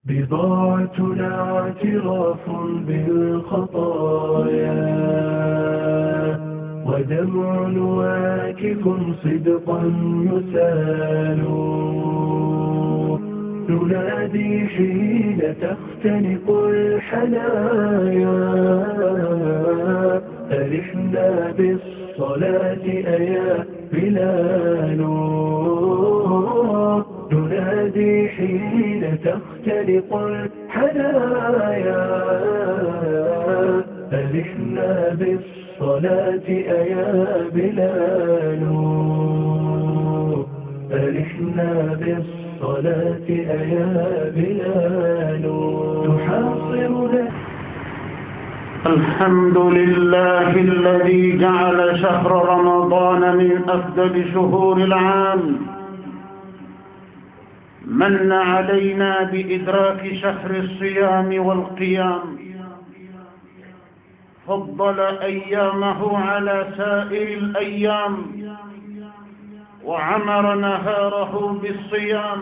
بضاعتنا اعتراف بالخطايا ودمع واكف صدقا يسال ننادي حين تختنق الحنايا أرحنا بالصلاة أيا بلال ننادي حين تختنق الحنايا أرحنا بالصلاة أيا بلال أرحنا بالصلاة أيا بلال تحاصرنا. الحمد لله الذي جعل شهر رمضان من أفضل شهور العام، من علينا بإدراك شهر الصيام والقيام، فضل أيامه على سائر الأيام، وعمر نهاره بالصيام،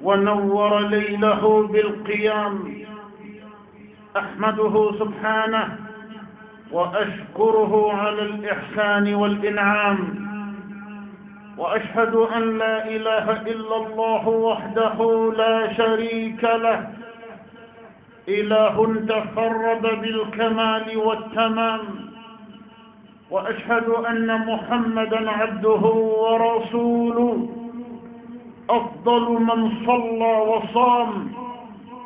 ونور ليله بالقيام. أحمده سبحانه وأشكره على الإحسان والإنعام، وأشهد أن لا إله إلا الله وحده لا شريك له، إله تفرد بالكمال والتمام. وأشهد أن محمدًا عبده ورسوله، أفضل من صلى وصام،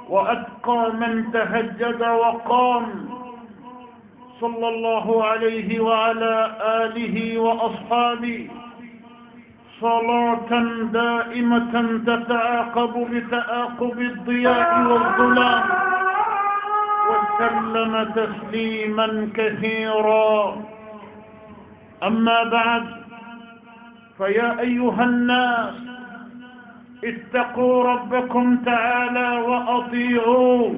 وأتقى من تهجد وقام، صلى الله عليه وعلى آله وأصحابه صلاة دائمة تتعاقب بتعاقب الضياء والظلام، وسلم تسليما كثيرا. أما بعد، فيا أيها الناس، اتقوا ربكم تعالى وأطيعوه،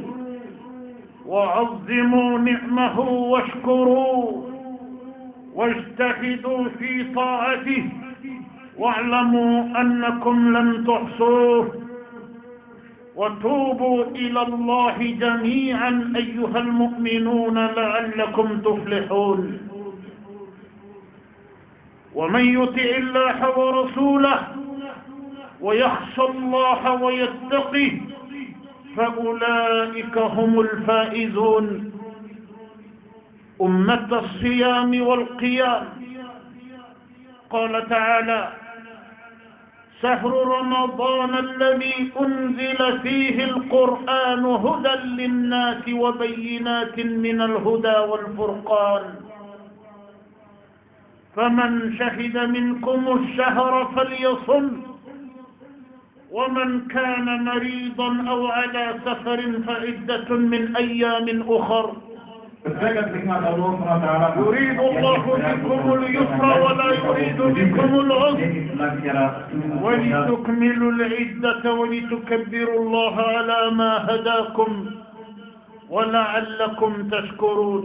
وعظموا نعمه واشكروه، واجتهدوا في طاعته، واعلموا أنكم لن تحصوه. وتوبوا إلى الله جميعا أيها المؤمنون لعلكم تفلحون. ومن يطع الله ورسوله ويخشى الله ويتقه فأولئك هم الفائزون. أمة الصيام والقيام، قال تعالى: شهر رمضان الذي أنزل فيه القرآن هدى للناس وبينات من الهدى والفرقان، فمن شهد منكم الشهر فليصم، ومن كان مريضا أو على سفر فعدة من أيام أخر. يريد الله بكم اليسر ولا يريد بكم العسر ولتكملوا العدة ولتكبروا الله على ما هداكم ولعلكم تشكرون.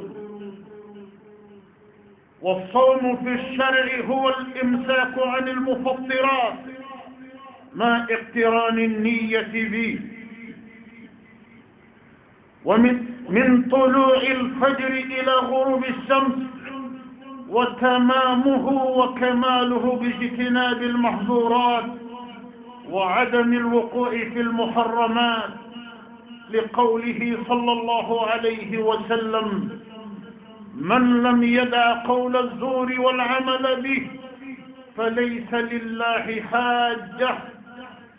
والصوم في الشرع هو الإمساك عن المفطرات مع اقتران النية به، ومن طلوع الفجر إلى غروب الشمس، وتمامه وكماله باجتناب المحظورات وعدم الوقوع في المحرمات، لقوله صلى الله عليه وسلم: من لم يدع قول الزور والعمل به فليس لله حاجة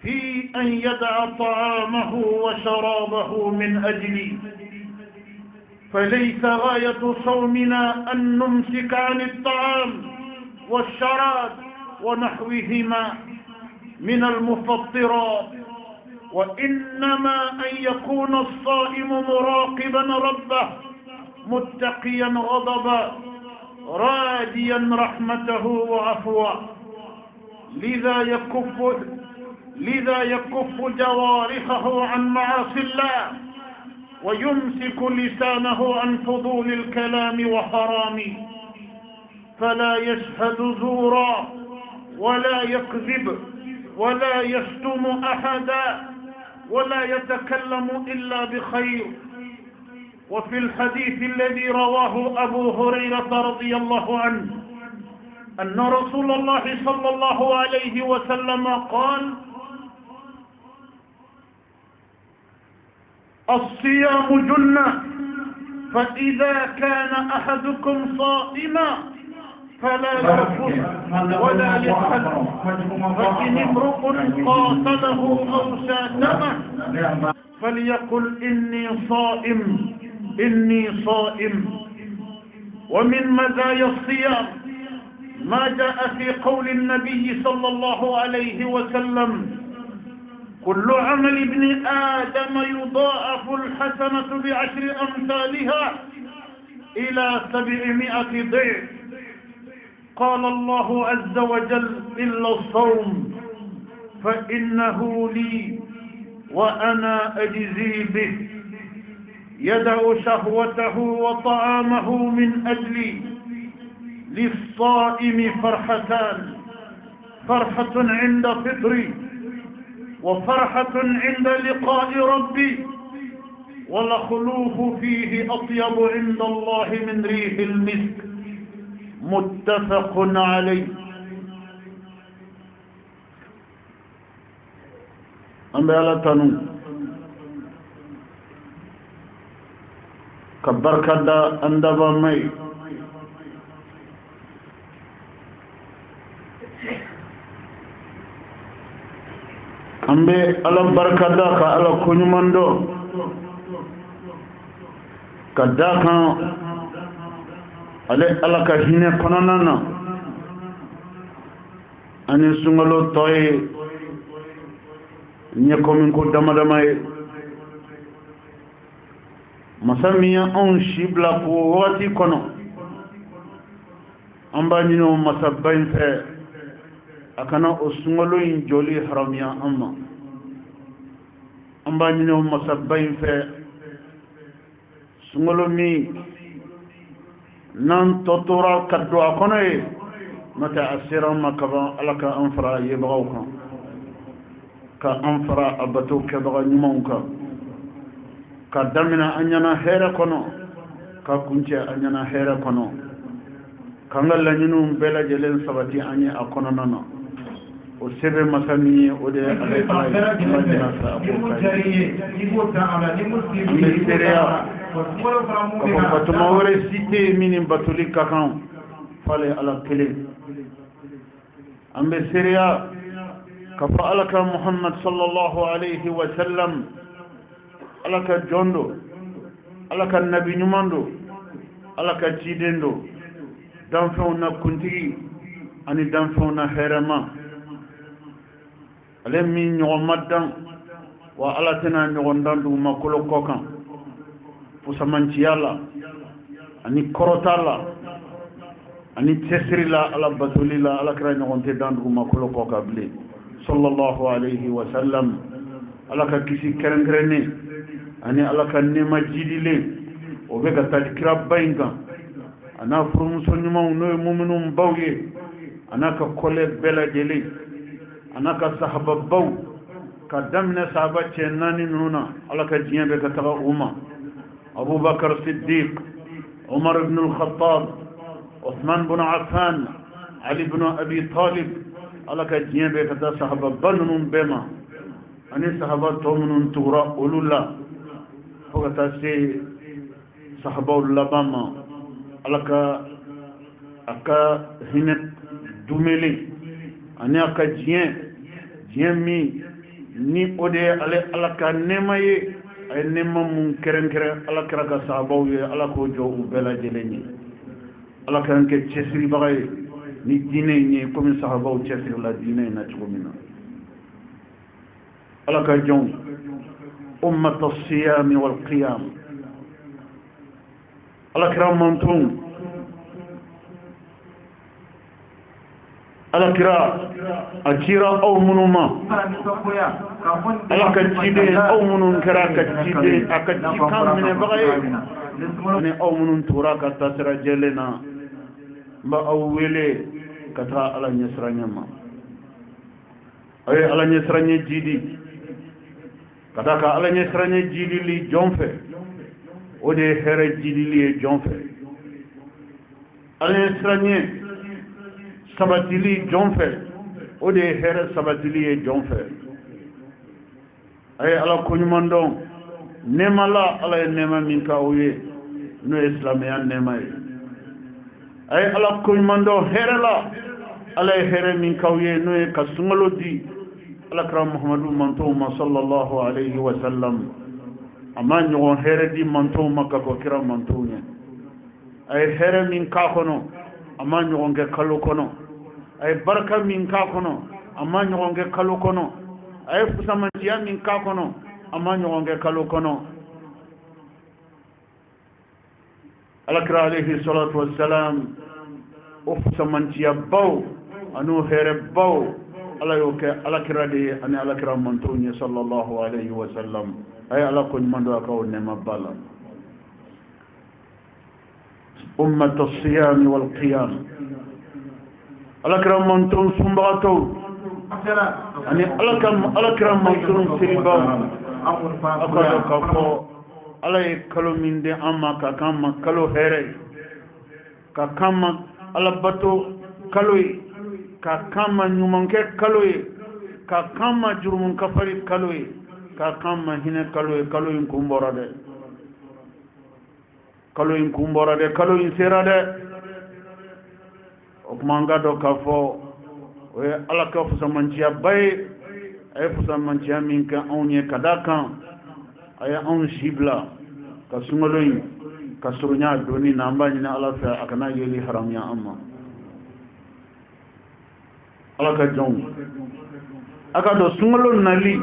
في أن يدع طعامه وشرابه من أجلي. فليس غاية صومنا أن نمسك عن الطعام والشراب ونحوهما من المفطرات، وإنما أن يكون الصائم مراقبا ربه، متقيا غضبه، راجيا رحمته وعفوه، لذا يكف جوارحه عن معاصي الله، ويمسك لسانه عن فضول الكلام وحرام، فلا يشهد زورا ولا يكذب ولا يشتم أحدا ولا يتكلم إلا بخير. وفي الحديث الذي رواه أبو هريرة رضي الله عنه أن رسول الله صلى الله عليه وسلم قال: الصيام جنة، فإذا كان أحدكم صائما فلا يرفث ولا يسأل، فإن امرؤ قاتله أو شاتمه فليقل إني صائم إني صائم. ومن مزايا الصيام ما جاء في قول النبي صلى الله عليه وسلم: كل عمل ابن آدم يضاعف الحسنة ب10 أمثالها إلى 700 ضعف. قال الله عز وجل: إلا الصوم فإنه لي وأنا أجزي به. يدع شهوته وطعامه من أجلي. للصائم فرحتان: فرحة عند فطري وفرحة عند لقاء ربي، والخلوف فيه أطيب عند الله من ريح المسك. متفق عليه. أم على تنو كبر كدا أندبا مي أمبي على بركدا كعلى كنيماندو كدا كان على كهينة كنانا أني سمعلو توي نيكومين كو دمادماي مساميا أون شيبلا كو واتي كنو أمبا نينو مسابين في أكنا أسمعلو إن جولي حراميا أمبا نينو مسابين في سمعلو مي نان تطورا كدو أكوني متى أسيرا ما كبا ألك أنفرا يبغوك كأنفرا أبتو كبغا نمونك كدمنا أنينا هيرا كنو كنتي أنينا هيرا كنو كنغل لنينو بلا جلين سبتي أني أكونو نانا وسبب مسامي ودي عليك مدينة فتماوري سيتي من بطولي كاكاو فالي على كلي أمبي سيريا كفا ألك محمد صلى الله عليه وسلم ألك جوندو ألك النبي نماندو ألك جيدندو دانفونا كنتي أني دانفونا هيرما ale min ɲɔgɔn ma dan wa ala tɛna ɲɔgɔn dan dugu ma kolo kɔ kan pusamanciya la ani kɔrɔta la ani cɛsiri la ala batoli la ala kɛra ɲɔgɔn tɛ dan dugu ma kolo kɔ kan bilen sallallahu alayhi wa sallam. ala ka kisi kɛrɛnkɛrɛnnen ani ala ka nɛɛma jidilen o bɛ ka taa kira ba in kan a n'a furumuso ɲumanw n'o ye muminun baw ye a n'a ka kɔlɛ bɛɛ lajɛlen ana ka sahaba baw ka damne sahaba cɛ naani ninnu na ala ka diɲɛ bɛ ka taga u ma abubakar siddiq umar ibn al-khattab uthman ibn affan ali ibn abi talib ala ka diɲɛ bɛ ka taa sahaba ba ninnu bɛɛ ma ani sahaba tɔ minnu tugura olu la fo ka taa se sahabaw laban ma ala ka a ka hinɛ dumelen ani a ka diɲɛ min ni o de ye ale ala ka nɛɛma ye a ye nɛɛma mun kɛrɛnkɛrɛn ala kɛra ka sahabaw ye ala k'o jɔ u bɛɛ lajɛlen ye ala k'an kɛ cɛsiribaga ye ni diinɛ in ye komi sahabaw cɛsirila diinɛ in na cogo min na ala ka jɔnw ummata siyami wal qiyam ala kɛra mantonw ala kira a cira aw minnu ma ala ka ciden aw minnu kɛra a ka cikan minɛbaga ye ani aw minnu tora ka taa sira jɛlen na n bɛ aw wele ka taa ala ɲɛsiranɲɛ ma aw ye ala ɲɛsiranɲɛ jidi kadaka ala nye sranye jidili jonfe ode here jidili jonfe ala nye sranye sabatili jonfe ode here sabatili jonfe ay ala kunyumandon nema la ala nema min ka oye no islamiya nema ay ala kunyumandon here la ala here min ka oye no ka sungalo di ala kra muhammadu mantuma sallallahu alayhi wa sallam ama nyogon here di mantuma ka ko kira mantunya ay here min ka kono ama nyogon ke kalo kono ay baraka min ka kono ama nyogon ke kalo kono ay fusamantiya min ka kono ama nyogon ke kalo kono ala kra alayhi salatu wassalam o fusamantiya baw anu here baw ala yoke ala kirade ani ala kiram mantunya sallallahu alayhi wa sallam ay ala kun mando akaw nema bala ummat as-siyam wal qiyam ala kiram mantun sumbato ani ala kiram mantun siriba akado kafo ala kalo minde amma ka kama kalo here ka kama ala bato kalo ka kama nyumanke kaloye ka kama jurumun kafari kaloye ka kama hine kaloye kaloyin kumbora de kaloyin kumbora de kaloyin sera de o manga do kafo o ala ka fusamantiya bay ay fusamantiya min ka onye kadakan ay on shibla ka sungoloyin ka surunya doni namba ni ala fa akana yeli haram ya amma ala ka jɔn aka dɔ sunkalo nali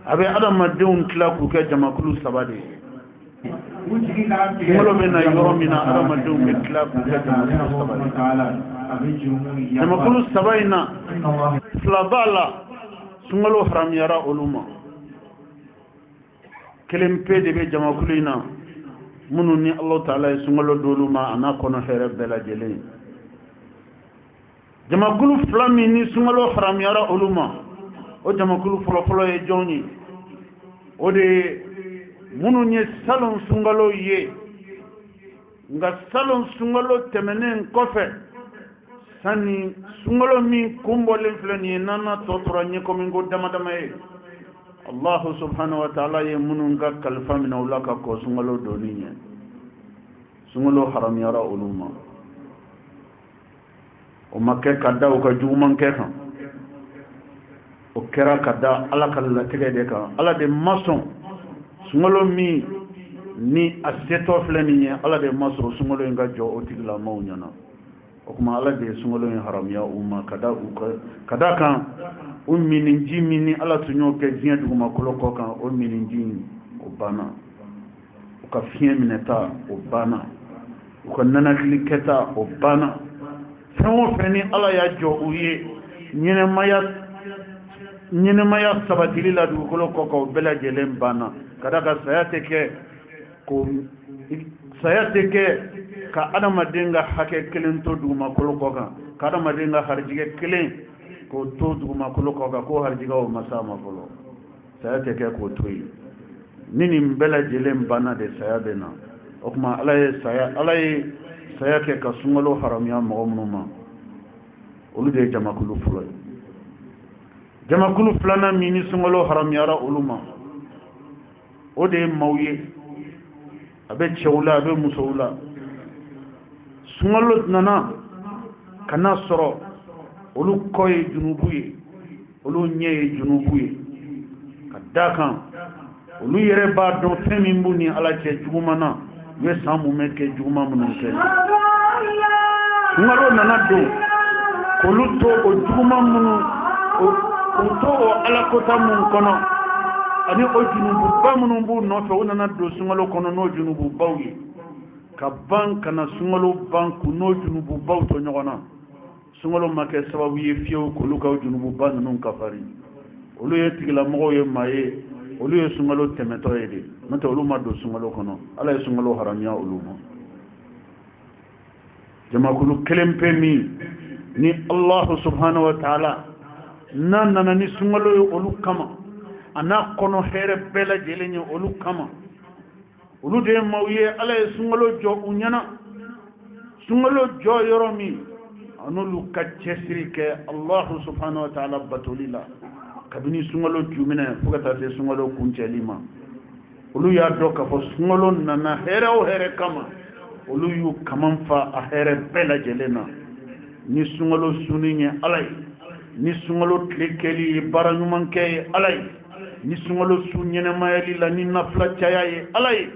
a bɛ adamadenw tila k'u kɛ jamakulu 3 de ye sunkalo bɛ na yɔrɔ min na adamadenw bɛ tila k'u kɛ jamakulu 3 de jamakulu 3 in na 2 b'a la sunkalo haramuyara olu ma 1 pe de bɛ jamakulu in na minnu ni Alahu Taala ye sunkalo d'olu ma a n'a kɔnɔ hɛrɛ bɛɛ lajɛlen jamakulu 2 min ni sunkalo haramuyara olu ma o jamakulu fɔlɔfɔlɔ ye jɔn ye o de minnu ye salon sunkalo ye nka salon sunkalo tɛmɛnen kɔfɛ sani sunkalo min kunbɔlen filɛ nin ye n'an na tɔ tora ɲɛkomi ko damadama ye Allahu subhanahu wa ta'ala ye minnu ka kalifa minɛ u la ka kɔ sunkalo donni ɲɛ sunkalo haramuyara olu ma o ma kɛ ka da u ka juguman kɛ kan o kɛra ka da ala ka latigɛ de kan ala de ma sɔn sunkalo min ni a setɔ filɛ nin ye ala de ma sɔn sunkalo in ka jɔ o tigilamaw ɲɛna o kuma ala de ye sunkalo in haramuya u ma ka da kan o mininji min ni ala tun y'o kɛ diɲɛ dugumakolo kɔ kan o mininji o banna u ka fiɲɛ minɛta o banna u ka nanakili kɛta o banna fɛn o fɛn ni ala y'a jɔ u ye ɲɛnɛmaya sabatili la dugukolo kɔ kan o bɛɛ lajɛlen banna ka da ka saya tɛ kɛ ka adamaden ka hakɛ kelen to dugumakolo kɔ kan ka adamaden ka harijigɛ kelen k'o to dugumakolo kɔ kan k'o harijigɛ o ma s'a ma fɔlɔ saya tɛ kɛ k'o to yen ni nin bɛɛ lajɛlen banna de saya bɛ na o tuma ala ye saya kɛ ka sunkalo haramuya mɔgɔ minnu ma olu de ye jamakulu fɔlɔ ye jamakulu 2nan min ni sunkalo haramuyara olu ma o de ye maaw ye a bɛ cɛw la a bɛ musow la sunkalo nana ka na sɔrɔ olu kɔ ye junubu ye olu ɲɛ ye junubu ye ka da kan olu yɛrɛ b'a dɔn fɛn min b'u ni ala cɛ juguman na u ye san mun bɛ kɛ juguman minnu kɛ sunkalo nana don k'olu to o juguman minnu o to o alakota mun kɔnɔ ani o junububa minnu b'u nɔfɛ u nana don sunkalo kɔnɔ n'o junububaw ye ka ban ka na sunkalo ban k'u n'o junububaw to ɲɔgɔn na sunkalo ma kɛ sababu ye fiyewu k'olu ka junububa ninnu kafari olu ye tigilamɔgɔw ye maa ye olu ye sunkalo tɛmɛtɔ ye de n'o tɛ olu ma don sunkalo kɔnɔ ala ye sunkalo haramuya olu ma jamakulu 1 pe min ni Allahu subhanahu wa ta'ala n'a nana ni sunkalo ye olu kama ana kono here bela jelenye olu kama olu de mawye ala sungalo jo unyana sungalo jo yoromi anolu kaccesiri ke Allah subhanahu wa ta'ala batulila kabini sungalo jumina fugata te sungalo kuncelima olu ya doka fo sungalo nana here o here kama olu yu kaman fa a here bela jelena ni sungalo suninye alay ni sungalo tlekeli baranyuman ke alay ni sungalo sunyene mayeli la ni nafla chayaye alay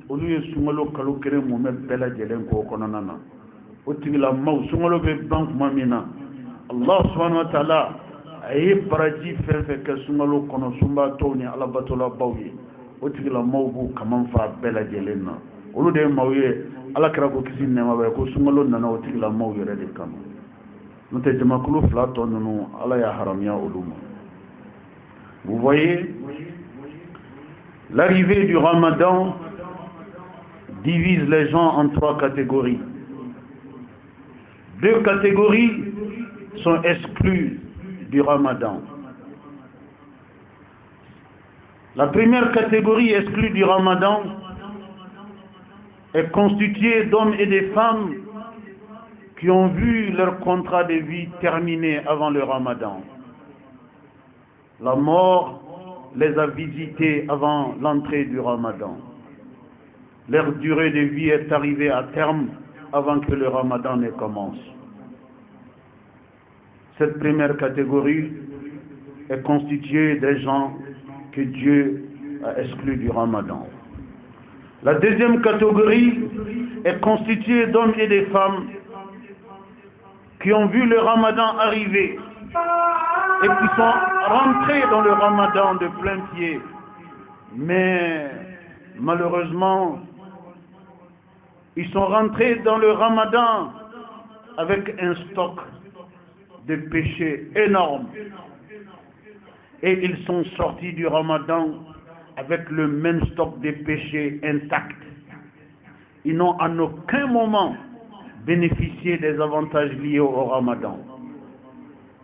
olu ye sungalo kalu kere mo me bela jelen ko kononana o tigila maw sungalo be bank mamina Allah subhanahu wa ta'ala ay baraji fefe ke sungalo kono sumba tawni ala batola bawye o tigila maw bu kaman fa bela jelena olu de mawye ala kara ko kisi nema ba ko sungalo nana o tigila maw yere de kama nte jamakulu flato nunu ala ya haramia uluma. Vous voyez, l'arrivée du Ramadan divise les gens en 3 catégories. 2 catégories sont exclues du Ramadan. La première catégorie exclue du Ramadan est constituée d'hommes et de femmes qui ont vu leur contrat de vie terminé avant le Ramadan. La mort les a visités avant l'entrée du Ramadan. Leur durée de vie est arrivée à terme avant que le Ramadan ne commence. Cette première catégorie est constituée des gens que Dieu a exclus du Ramadan. La deuxième catégorie est constituée d'hommes et de femmes qui ont vu le Ramadan arriver et qui sont rentrés dans le Ramadan de plein pied. Mais malheureusement, ils sont rentrés dans le Ramadan avec un stock de péchés énorme. Et ils sont sortis du Ramadan avec le même stock de péchés intact. Ils n'ont en aucun moment bénéficié des avantages liés au Ramadan.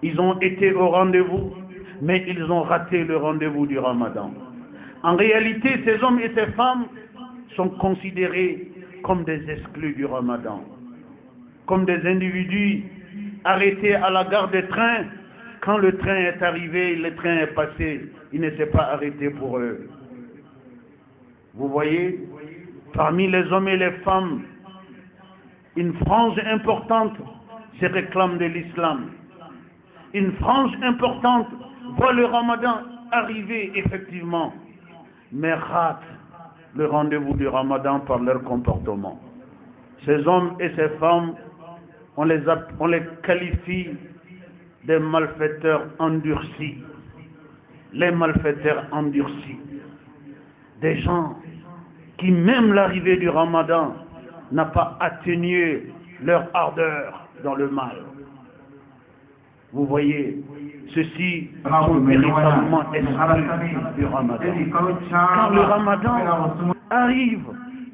Ils ont été au rendez-vous, mais ils ont raté le rendez-vous du Ramadan. En réalité, ces hommes et ces femmes sont considérés comme des exclus du Ramadan, comme des individus arrêtés à la gare des trains. Quand le train est arrivé, le train est passé, il ne s'est pas arrêté pour eux. Vous voyez, parmi les hommes et les femmes, une frange importante se réclame de l'islam. Une frange importante voit le Ramadan arriver effectivement, mais rate le rendez-vous du Ramadan par leur comportement. Ces hommes et ces femmes, on les qualifie des malfaiteurs endurcis. Les malfaiteurs endurcis. Des gens qui, même l'arrivée du Ramadan, n'a pas atténué leur ardeur dans le mal. Vous voyez, ceux-ci sont véritablement exclus du Ramadan. Quand le Ramadan arrive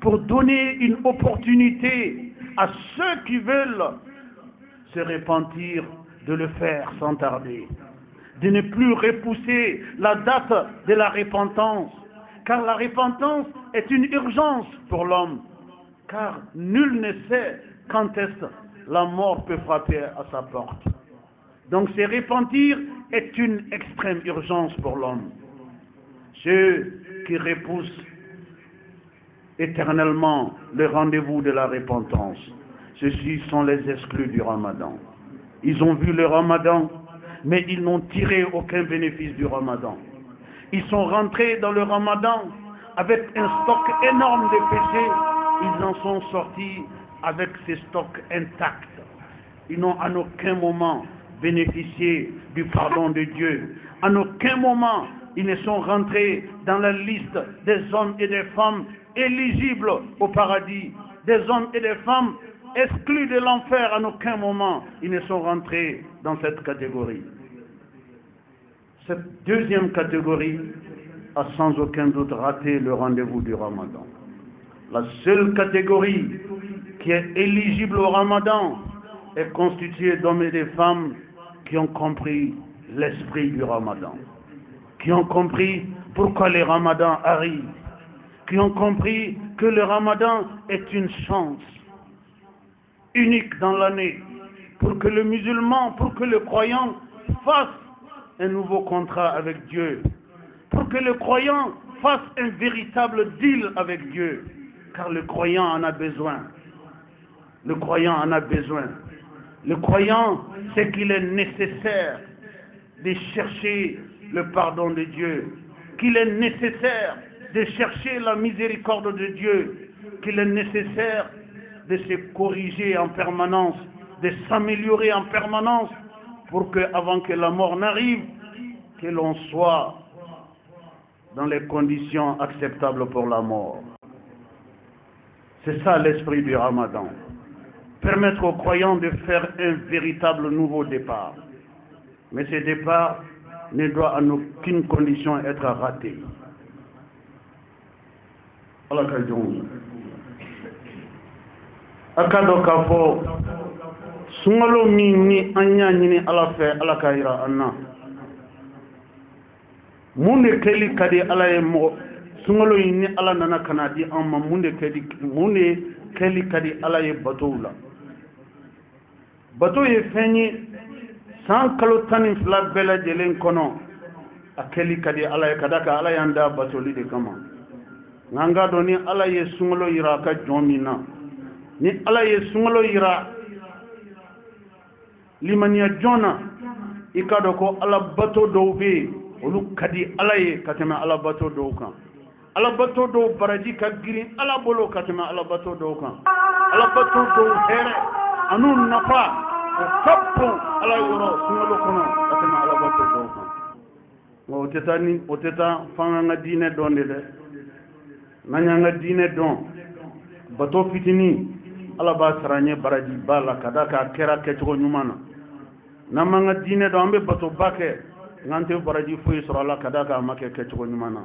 pour donner une opportunité à ceux qui veulent se repentir, de le faire sans tarder, de ne plus repousser la date de la repentance, car la repentance est une urgence pour l'homme, car nul ne sait quand est-ce la mort peut frapper à sa porte. Donc se repentir est une extrême urgence pour l'homme. Ceux qui repoussent éternellement le rendez-vous de la repentance, ceux-ci sont les exclus du Ramadan. Ils ont vu le Ramadan, mais ils n'ont tiré aucun bénéfice du Ramadan. Ils sont rentrés dans le Ramadan avec un stock énorme de péchés. Ils en sont sortis avec ces stocks intacts. Ils n'ont en aucun moment bénéficié du pardon de Dieu. En aucun moment, ils ne sont rentrés dans la liste des hommes et des femmes éligibles au paradis. Des hommes et des femmes exclus de l'enfer. En aucun moment, ils ne sont rentrés dans cette catégorie. Cette deuxième catégorie a sans aucun doute raté le rendez-vous du Ramadan. La seule catégorie qui est éligible au Ramadan est constituée d'hommes et de femmes qui ont compris l'esprit du Ramadan, qui ont compris pourquoi le Ramadan arrive, qui ont compris que le Ramadan est une chance unique dans l'année pour que le musulman, pour que le croyant fasse un nouveau contrat avec Dieu, pour que le croyant fasse un véritable deal avec Dieu, car le croyant en a besoin. Le croyant en a besoin. Le croyant sait qu'il est nécessaire de chercher le pardon de Dieu, qu'il est nécessaire de chercher la miséricorde de Dieu, qu'il est nécessaire de se corriger en permanence, de s'améliorer en permanence, pour que, avant que la mort n'arrive, que l'on soit dans les conditions acceptables pour la mort. C'est ça l'esprit du Ramadan. Permettre aux croyants de faire un véritable nouveau départ. Mais ce départ ne doit en aucune condition être raté. Allah ka jong. Akado kafo sungalo minni anya nyini ala fe ala ka ira anna. Munde keli kadi ala e mo sungalo yinni ala nana kanadi amma munde keli kadi ala e batoula. Bato ye fenyi san kalo tanin fila bela jelen kono akeli kadi ala e kadaka ala yanda batoli de kama. Nanga doni ala ye sungalo ira ka jomina. Ni ala ye sungalo ira limaniya jona ikado ko ala bato do be olu kadi ala ye katema ala bato do kan. Ala bato do baraji ka girin ala bolo katema ala bato do kan. Ala bato do here anu nafa o kappo ala yoro sungalo kono katema ala bato do kan. O teta fanga nga dine donde de nanya nga dine don bato fitini ala ba saranye baraji bala kadaka kera kecho nyumana nama nga dine don ambe bato bake ngante baraji fuyi soro ala kadaka make kecho nyumana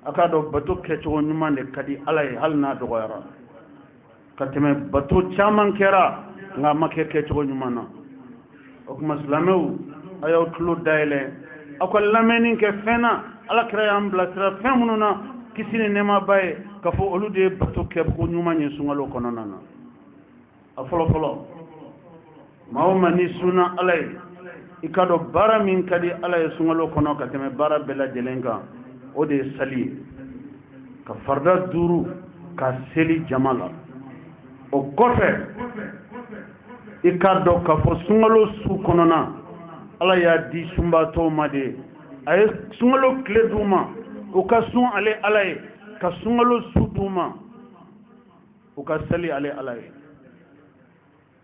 akado bato kecho nyumane kadi ala halna dogoyara kateme bato chaman kera nga make kecho nyumana okuma islamu ayo tulu daile akol lameni ke fena ala kra ambla tra femununa kisini nema baye kafo olude bato kebko nyumanye sungalo kononana afolo maoma ni suna alay ikado bara min kadi alay sungalo kono kateme bara bela jelenga ode sali ka farda duru ka seli jamala o kofe ikado kafo sungalo su konona ala ya di sumba to made ay sungalo kle duma o ka sun ale alay ka sungalo su duma o ka sali ale alay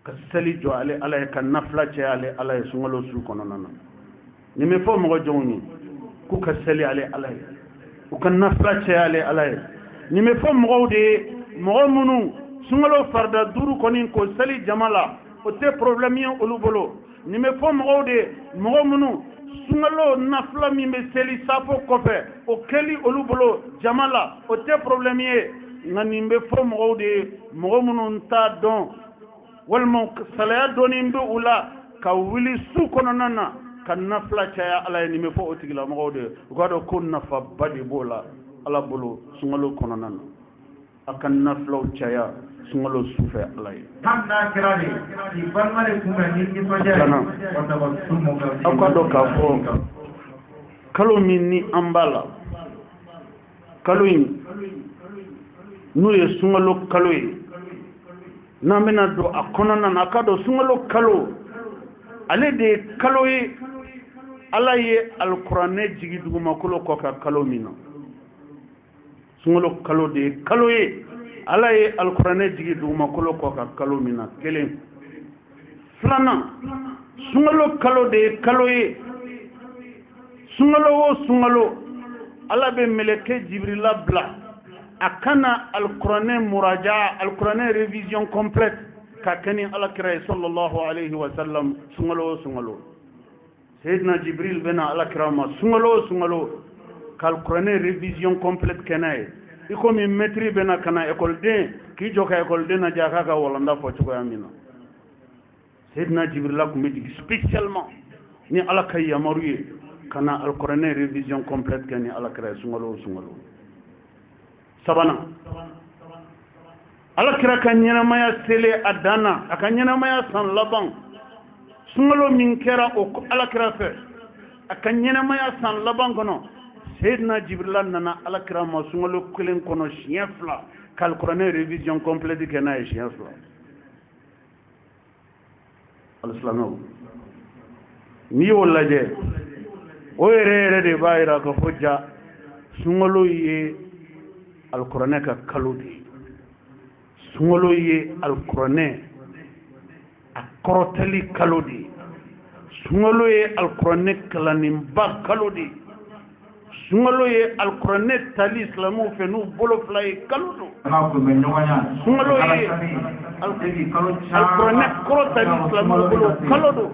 ka sali jo ale alay ka nafla che ale alay sungalo su kononana ni me fo mo jongni ku ka sali ale alay o ka nafla che ale alay ni me fo mo de mo munu sungalo farda duru konin ko sali jamala o te problème olu bolo ni me fo mo de mo munu sungalo nafla mi me seli safo kofe o keli olu bolo jamala o te problème ngani me fo mo de mo munu ta don walmo salaya doni mbe ula ka wili su kono nana ka nafla caya ala ni me fo o tigila mo de godo ko nafa badi bola ala bolo sungalo kono nana akan nafla caya sungalo sufe ala tamna kirani di balmare kuma ni to jara wanda ba sumo ga akado ka fo kalo minni ambala kalo in nuye sungalo kalo yi namena do akonana nakado sungalo kalo ale de kalo yi ala ye alqur'ane jigi duguma kolo ko ka kalo mina sungalo kalo de kalo yi ala ye alqur'ane jigi duguma kolo ko ka kalo mina kelen flana sungalo kalo de kalo yi sungalo ala be meleke jibrila bla akana al-Qur'an muraja al-Qur'an révision complète ka kani ala-kira sallallahu alayhi wa sallam sungalo Sayyidina Jibril bena ala-kira ma sungalo ka al-Qur'an révision complète kenay iko mi maîtrise bena kana école de ki joka école de na jaka ka wala nda fo ko yamina Sayyidina Jibril la ko mi spécialement ni ala kay yamaruye kana alquran révision complète kani ala kira sungalo sabana ala kira kan maya sele adana akan maya san laban sungalo min kera o ala kira fe akan maya san laban kono Sayyidina Jibril nana ala kira ma sungalo kulen kono shiafla kal Qur'an révision complète kena shiafla al-islamu ni wolaje o yere de bayira ko hujja sungalo yi al-Qur'an ka kaludi sungalo ye al-Qur'an a korotali kalodi sungalo ye al-Qur'an kalanin ba kalodi sungalo ye al-Qur'an tali islamu fenu bolo flay kalodo sungalo ye al-Qur'an korotali islamu bolo kalodo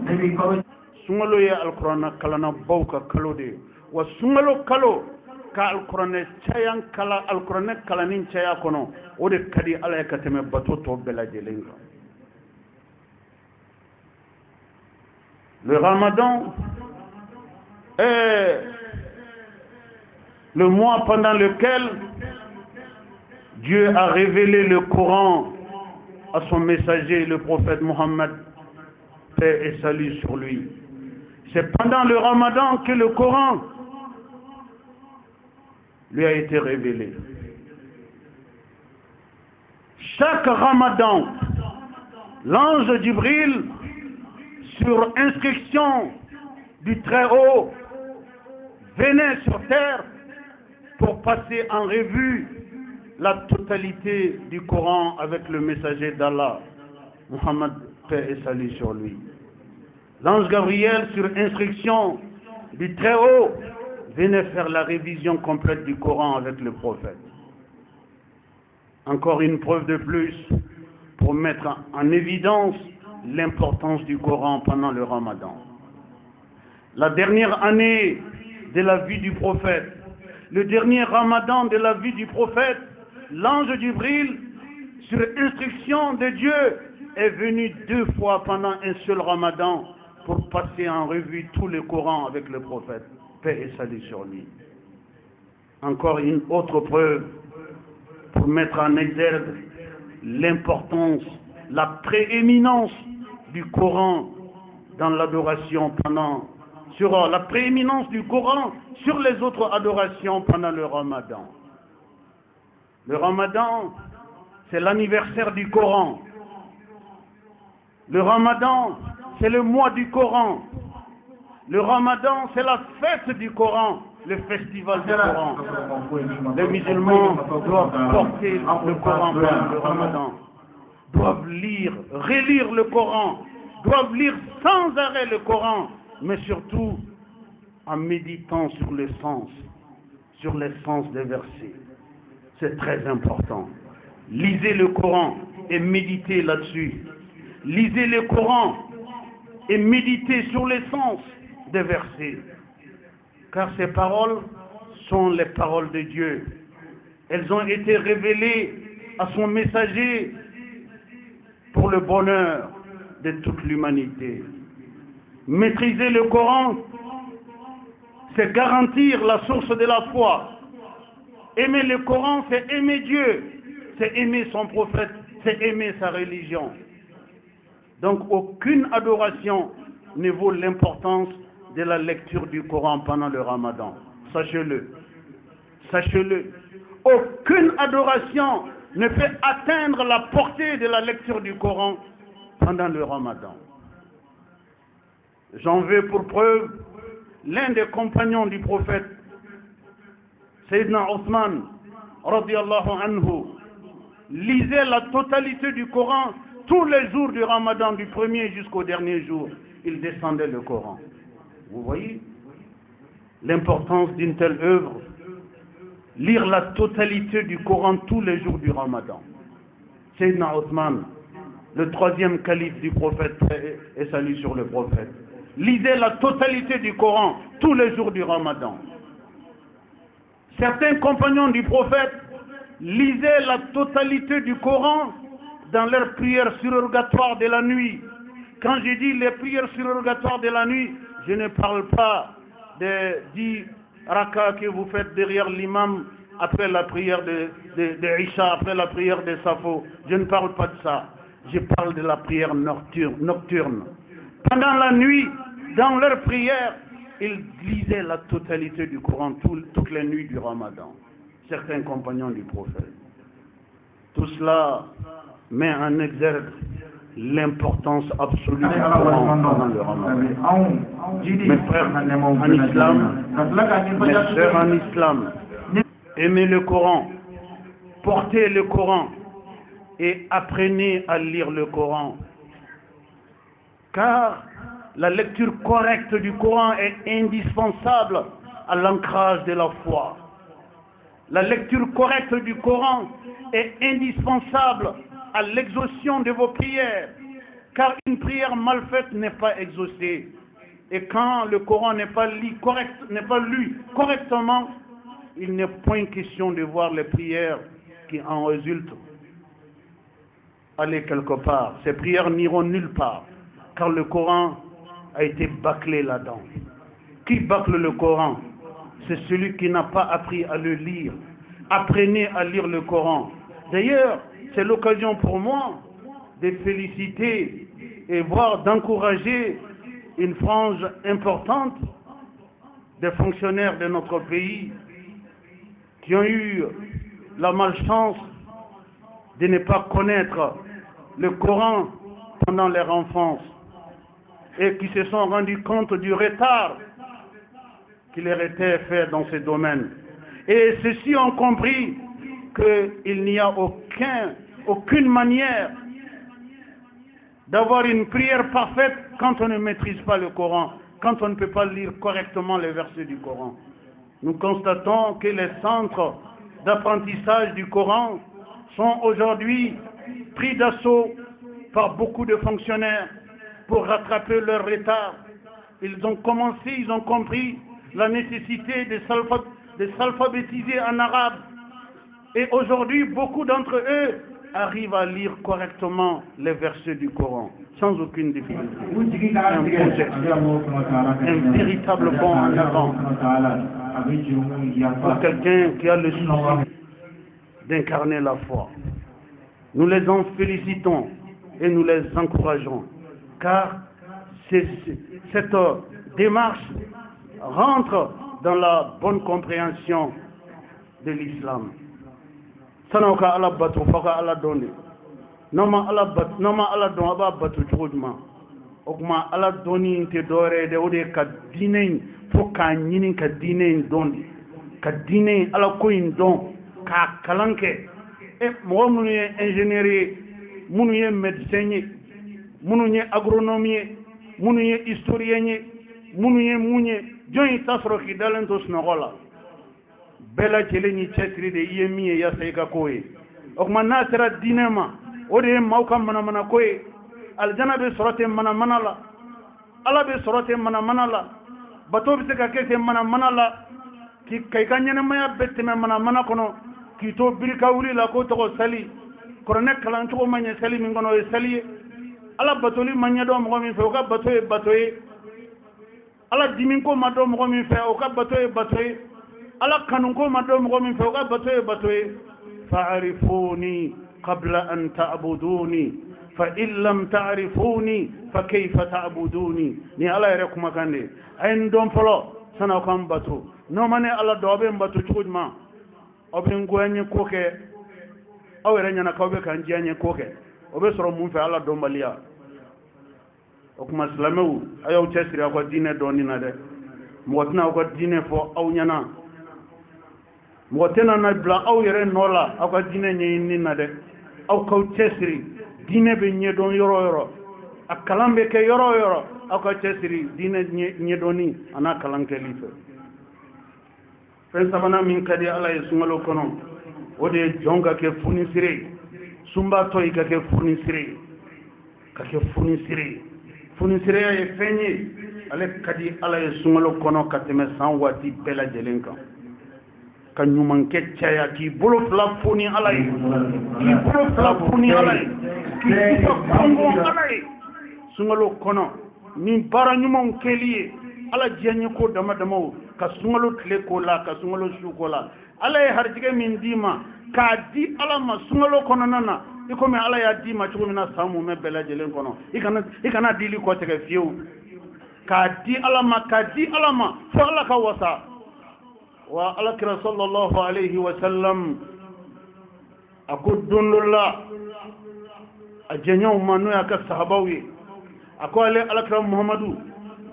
sungalo ye al-Qur'an kalana bawka kalodi wa sungalo kalo ka al-Qur'an chayan kala al-Qur'an kalanin chaya kono o de kadi ala ka teme bato to bela jelenga. Le Ramadan est le mois pendant lequel Dieu a révélé le Coran à son messager, le prophète Mohammed, paix et salut sur lui. C'est pendant le Ramadan que le Coran lui a été révélé. Chaque Ramadan, l'ange Jibril, sur instruction du Très-Haut, venait sur terre pour passer en revue la totalité du Coran avec le messager d'Allah, Muhammad, paix et salut sur lui. L'ange Gabriel, sur instruction du Très-Haut, venait faire la révision complète du Coran avec le prophète. Encore une preuve de plus pour mettre en évidence l'importance du Coran pendant le Ramadan. La dernière année de la vie du prophète, le dernier Ramadan de la vie du prophète, l'ange Jibril, sur instruction de Dieu, est venu 2 fois pendant un seul Ramadan pour passer en revue tout le Coran avec le prophète. Paix et salut sur lui. Encore une autre preuve pour mettre en exergue l'importance, la prééminence du Coran dans l'adoration sur la prééminence du Coran sur les autres adorations pendant le Ramadan. Le Ramadan, c'est l'anniversaire du Coran. Le Ramadan, c'est le mois du Coran. Le Ramadan, c'est la fête du Coran, le festival du Coran. Les musulmans doivent porter le Coran pendant le Ramadan, doivent lire, relire le Coran, doivent lire sans arrêt le Coran, mais surtout en méditant sur les sens des versets. C'est très important. Lisez le Coran et méditez là-dessus. Lisez le Coran et méditez sur les sens des versets. Car ces paroles sont les paroles de Dieu. Elles ont été révélées à son messager pour le bonheur de toute l'humanité. Maîtriser le Coran, c'est garantir la source de la foi. Aimer le Coran, c'est aimer Dieu, c'est aimer son prophète, c'est aimer sa religion. Donc aucune adoration ne vaut l'importance de la lecture du Coran pendant le Ramadan. Sachez-le. Sachez-le. Aucune adoration ne peut atteindre la portée de la lecture du Coran pendant le Ramadan. J'en veux pour preuve l'un des compagnons du prophète, Sayyidina Othman, radiyallahu anhu, lisait la totalité du Coran tous les jours du Ramadan, du premier jusqu'au dernier jour. Il descendait le Coran. Vous voyez l'importance d'une telle œuvre. Lire la totalité du Coran tous les jours du Ramadan. Sayyidina Othman, le 3e calife du prophète, et salut sur le prophète, lisait la totalité du Coran tous les jours du Ramadan. Certains compagnons du prophète lisaient la totalité du Coran dans leurs prières surrogatoires de la nuit. Quand je dis les prières surrogatoires de la nuit, je ne parle pas des 10 rakas que vous faites derrière l'imam après la prière de Isha, après la prière de Safo. Je ne parle pas de ça. Je parle de la prière nocturne. Pendant la nuit, dans leur prière, ils lisaient la totalité du Coran toutes les nuits du Ramadan. Certains compagnons du prophète. Tout cela met en exergue l'importance absolue du Coran pendant le Ramadan. Mes frères en islam, mes sœurs en islam, aimez le Coran, portez le Coran et apprenez à lire le Coran. Car la lecture correcte du Coran est indispensable à l'ancrage de la foi. La lecture correcte du Coran est indispensable à l'exauction de vos prières. Car une prière mal faite n'est pas exaucée. Et quand le Coran n'est pas lu correctement, il n'est point question de voir les prières qui en résultent aller quelque part. Ces prières n'iront nulle part, car le Coran a été bâclé là-dedans. Qui bâcle le Coran? C'est celui qui n'a pas appris à le lire. Apprenez à lire le Coran. D'ailleurs, c'est l'occasion pour moi de féliciter et voire d'encourager une frange importante des fonctionnaires de notre pays qui ont eu la malchance de ne pas connaître le Coran pendant leur enfance et qui se sont rendus compte du retard qui leur était fait dans ce domaine. Et ceux-ci ont compris qu'il n'y a aucune manière d'avoir une prière parfaite quand on ne maîtrise pas le Coran, quand on ne peut pas lire correctement les versets du Coran. Nous constatons que les centres d'apprentissage du Coran sont aujourd'hui pris d'assaut par beaucoup de fonctionnaires pour rattraper leur retard. Ils ont compris la nécessité de s'alphabétiser en arabe. Et aujourd'hui, beaucoup d'entre eux arrivent à lire correctement les versets du Coran, sans aucune difficulté. Un véritable bond en avant pour quelqu'un qui a le souci d'incarner la foi. Nous les en félicitons et nous les encourageons, car cette démarche rentre dans la bonne compréhension de l'islam. Sanoka ala batu faka ala doni nama ala don aba batu chudma okuma ala doni te dore de ode ka dinen fo ka nyinin ka dinen dondi ka dinen ala koyin don ka kalanke e mo munu ye ingénierie munu ye médecin munu ye agronomie munu ye historien munu ye munye joyi tasro ki dalen to snogola bela keleni chetri de yemi ya sayka koy okma nasra dinema ode mawka mana koy aljana be sorote mana la ala be sorote mana la bato be ka kete mana la ki kay kanyene maya bette mana kono ki to birka wuli la ko to sali korone kalan to manya sali min gono sali ala batoli manya do mo min fe o ka batoye ala dimin ko ma do mo min fe o ka batoye ala kanun ko ma do mo min fe o ka batoye fa'rifuni qabla an ta'buduni fa in lam ta'rifuni fa kayfa ta'buduni ni ala yere kuma kande ay ndon folo sana ko am batu no mane ala do be mbatu chudma obe ngwanye koke awere nyana ko be kan janye koke obe soro mun fe ala do mbalia o kuma islamu ayo chesri ko dine do ni na de motna ko dine fo aw nyana motena na bla aw yere nola ko dine nyi ni na de aw ko chesri dine be nye don yoro akalambe ke yoro ko chesri dine nye doni ana kalanke life fen sabana min kadi ala e sungalo kono ode jonga ke funisire sumba toy ka ke funisire funisire e fenyi ale kadi ala e sungalo kono kateme san wati bela jelenka ka nyuman ke chaya ki bolo fla funi ala ki bolo fla funi ala ki ko kongo ala sungalo kono min bara nyumon keliye ala jiyanyi ko dama dama ka sungalo tile ko la ka sungalo su ko la ala ye harjige min dima ka di ala ma sungalo kono nana iko me ala ya dima chugo mina samu me bela jelen kono ikana dili ko tege fiu ka di ala ma fo ala ka wasa wa ala kira sallallahu alayhi wa sallam ako dundulla a jenyaw manu ya ka sahabawi ako ale ala kira muhammadu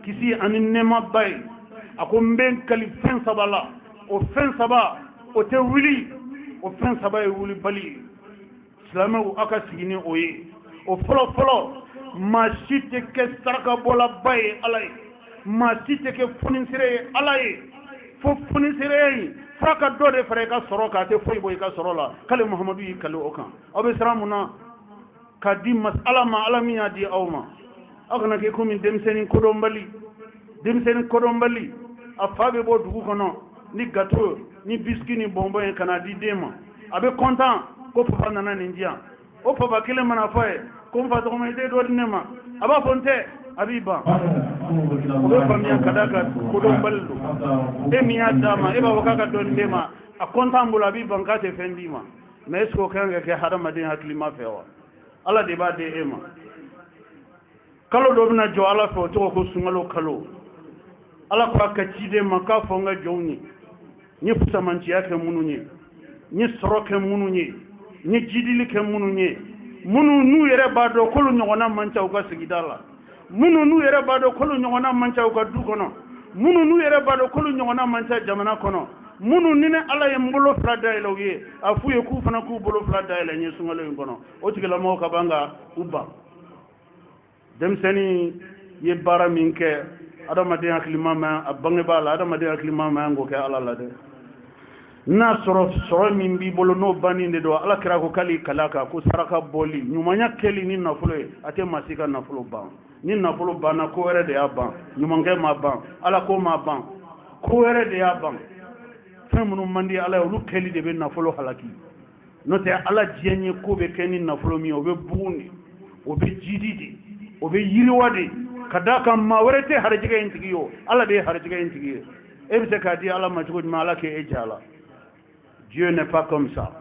kisi ani nema bay ako mben kali fen sabala o fen saba o te wuli o fen saba e wuli bali islamu aka sigini oye o folo ma site ke saraka bola bay alay ma site ke funisire alay fo funisire fraka dode fere ka soro ka te foy boy ka soro la kale muhammadu yi kale o kan abe saramuna ka di masala ma alamiya di awma akana ke komi demseni kodombali afabe bo dugu kono ni gâteau ni biscuit ni bonbon en kana di dema abe content ko papa nana nindia o papa kile mana foye ko mfa to me de do nema aba fonte abiba ko famia kadaka kodomballo e miya dama e ba wakaka do nema a content bula abiba ngate fendima mais ko kanga ke hadama de haklima fewa ala de ba de ema kalo do bina jo ala fo to ko sungalo kalo ala ko akachide maka fonga joni ni fusamanci yake mununye ni soroke mununye ni jidili ke mununye munu nu yere bado kolu nyona mancha uga sigidala munu nu yere bado kolu nyona mancha uga dukono munu nu yere bado kolu nyona mancha jamana kono munu nine ala ye mbolo frada ile wiye afuye ku fana ku bolo frada ile nyi sungalo ngono o tigala mo ka banga uba dem seni ye bara minke adama de aklima ma abange bala adama de aklima ma ngo ke ala la de na soro min bi bolo no bani de do ala kira ko kali kalaka ko saraka boli nyumanya keli ni na fulo ate masika na fulo ba ni na fulo ba na ko ere de aban nyumange ma ban ala ko ma ban ko ere de aban femunu mandi ala lu keli de be na fulo halaki no te ala jienye ko be keni na fulo mi o be buni o be jididi o be yiriwade kadaka ma werete harjiga intigiyo ala de harjiga intigiyo e be ka di ala ma tugo ma ala ke ejala. Dieu n'est pas comme ça.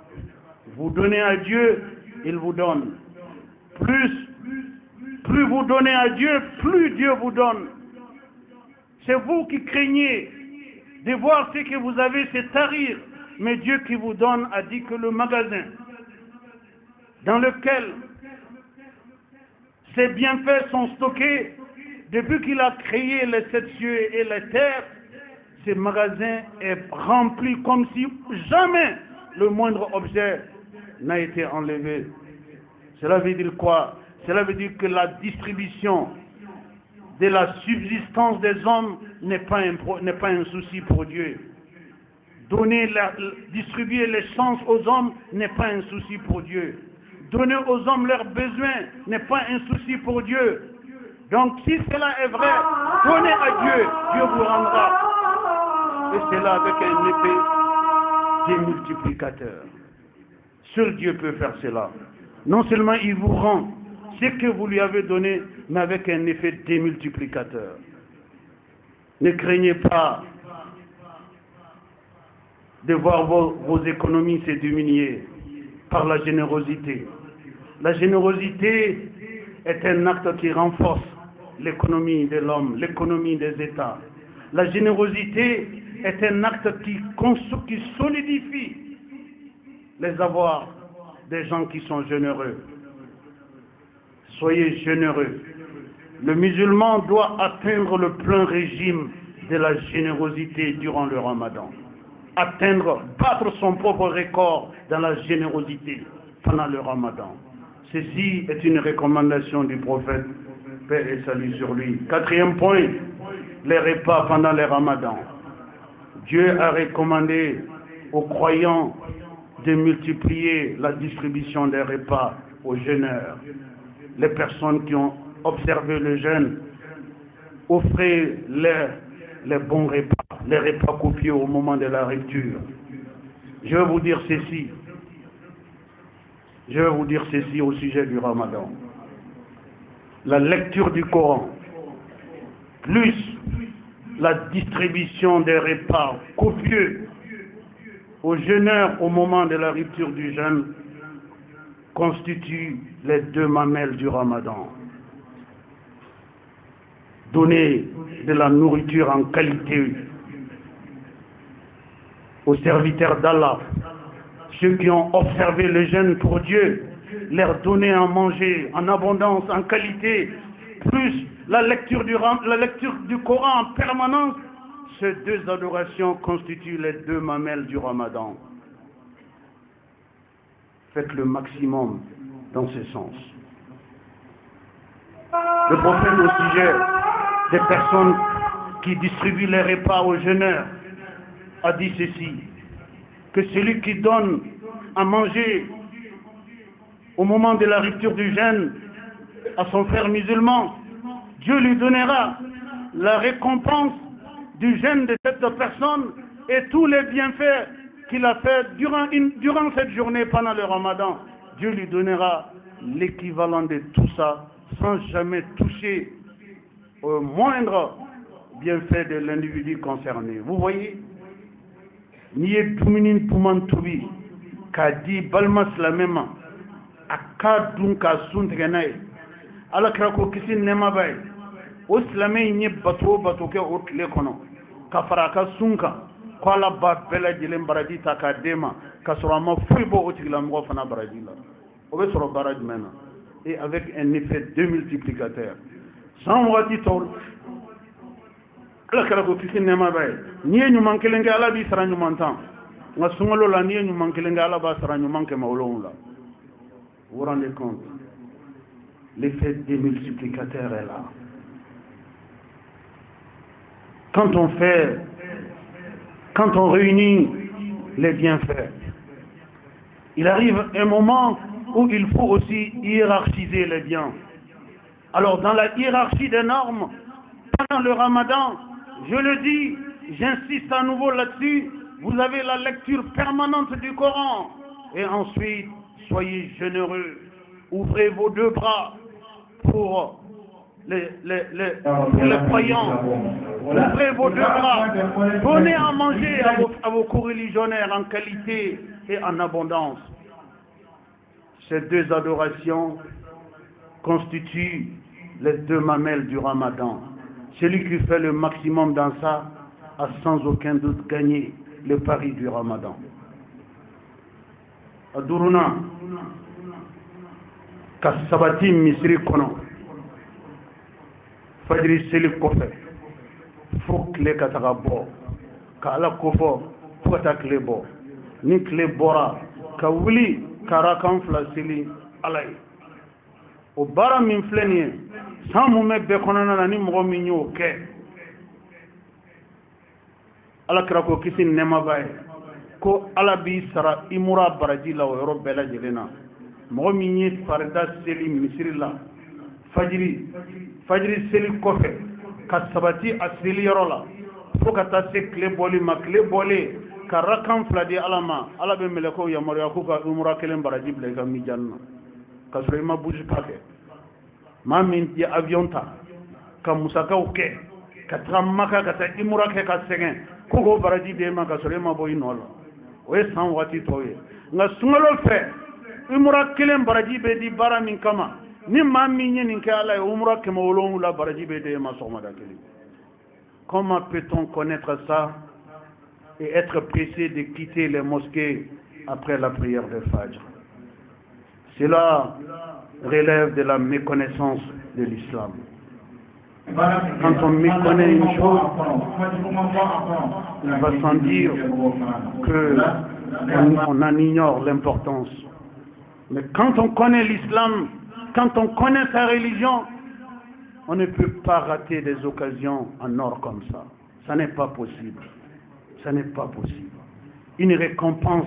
Vous donnez à Dieu, il vous donne. Plus vous donnez à Dieu, plus Dieu vous donne. C'est vous qui craignez de voir ce que vous avez, c'est tarir. Mais Dieu qui vous donne a dit que le magasin dans lequel ces bienfaits sont stockés, depuis qu'il a créé les sept cieux et les terres, ce magasin est rempli comme si jamais le moindre objet n'a été enlevé. Cela veut dire quoi? Cela veut dire que la distribution de la subsistance des hommes n'est pas un souci pour Dieu. Distribuer les chances aux hommes n'est pas un souci pour Dieu. Donner aux hommes leurs besoins n'est pas un souci pour Dieu. Donc si cela est vrai, donnez à Dieu, Dieu vous rendra. Et c'est là avec un effet démultiplicateur. Seul Dieu peut faire cela. Non seulement il vous rend ce que vous lui avez donné, mais avec un effet démultiplicateur. Ne craignez pas de voir vos économies se diminuer par la générosité. La générosité est un acte qui renforce l'économie de l'homme, l'économie des États. La générosité est un acte qui solidifie les avoirs des gens qui sont généreux. Soyez généreux. Le musulman doit atteindre le plein régime de la générosité durant le Ramadan. Battre son propre record dans la générosité pendant le Ramadan. Ceci est une recommandation du prophète, paix et salut sur lui. 4e point, les repas pendant le Ramadan. Dieu a recommandé aux croyants de multiplier la distribution des repas aux jeûneurs. Les personnes qui ont observé le jeûne, offrez les bons repas, les repas copieux au moment de la rupture. Je vais vous dire ceci. Je vais vous dire ceci au sujet du Ramadan. La lecture du Coran, plus la distribution des repas copieux aux jeûneurs au moment de la rupture du jeûne constitue les 2 mamelles du Ramadan. Donner de la nourriture en qualité aux serviteurs d'Allah, ceux qui ont observé le jeûne pour Dieu, leur donner à manger en abondance, en qualité, plus la lecture du Coran en permanence. Ces 2 adorations constituent les 2 mamelles du Ramadan. Faites le maximum dans ce sens. Le prophète au sujet des personnes qui distribuent les repas aux jeûneurs a dit ceci, que celui qui donne à manger au moment de la rupture du jeûne à son frère musulman, Dieu lui donnera la récompense du jeûne de cette personne et tous les bienfaits qu'il a fait durant cette journée pendant le Ramadan. Dieu lui donnera l'équivalent de tout ça sans jamais toucher au moindre bienfait de l'individu concerné. Vous voyez, ni duminin pumantubi ka di balmas la mema aka dun ka suntiganaye ala kira ko kisi nema bay o silamɛ in ye bato kɛ o tile kɔnɔ ka fara a ka sun kan ko ala ba bɛɛ lajɛlen baraji ta k'a d'e ma ka sɔrɔ a ma foyi bɔ o tigilamɔgɔ fana baraji la. O bɛ sɔrɔ baara jumɛn na? Et avec un effet démultiplicateur. Sans wagati tɔw ala kira ko kisi nema bay n'i ye ɲuman kelen kɛ ala b'i sara ɲuman 10 nka sunkalo la n'i ye ɲuman kelen kɛ ala b'a sara ɲuman 107. Vous vous rendez compte? L'effet démultiplicateur est là. Quand on réunit les bienfaits, il arrive un moment où il faut aussi hiérarchiser les biens. Alors dans la hiérarchie des normes, pendant le Ramadan, je le dis, j'insiste à nouveau là-dessus, vous avez la lecture permanente du Coran. Et ensuite, soyez généreux, ouvrez vos 2 bras pour les croyants, ouvrez vos 2 bras, donnez à manger à vos coreligionnaires en qualité et en abondance. Ces 2 adorations constituent les 2 mamelles du Ramadan. Celui qui fait le maximum dans ça a sans aucun doute gagné le pari du Ramadan. Aduruna ka sabati misiri kono fajiri seli kɔfɛ fo tile ka taga bɔ ka ala kofɔ fo ka taa tile bɔ ni tile bɔra ka wuli ka rakan 2 seli ala ye. O baara min filɛ nin ye san mun bɛ bɛɛ kɔnɔna na ni mɔgɔ min y'o kɛ ala kira ko kisi nɛɛma b'a ye ko ala b'i sara i mura baraji la o yɔrɔ bɛɛ lajɛlen na. Mɔgɔ min ye farida seli misiri la fajiri seli kɔfɛ ka sabati a seli yɔrɔ la fo ka taa se tile bɔli ma, tile bɔlen ka rakan 2 di ala ma, ala bɛ mɛlɛkɛw yamaruya k'u ka umura 1 baraji bila i ka mijan na ka sɔrɔ i ma bouge pas kɛ. Maa min ye avion ta ka musakaw kɛ ka taga Maka ka taa umura kɛ ka sɛgɛn ko k'o baraji d'e ma ka sɔrɔ i ma bɔ i nɔ la. O ye san waati tɔw ye. Nka sunkalo fɛ umura 1 baraji bɛ di baara min kama ni maa min ye nin kɛ ala ye umura 107 baraji bɛ d'e ma sɔgɔmada kelen. Comment peut-on connaître ça et être pressé de quitter les mosquées après la prière de Fajr? Cela relève de la méconnaissance de l'islam. Quand on méconnaît une chose, on va sans dire qu'on en ignore l'importance. Mais quand on connaît l'islam, quand on connaît sa religion, on ne peut pas rater des occasions en or comme ça. Ça n'est pas possible. Ça n'est pas possible. Une récompense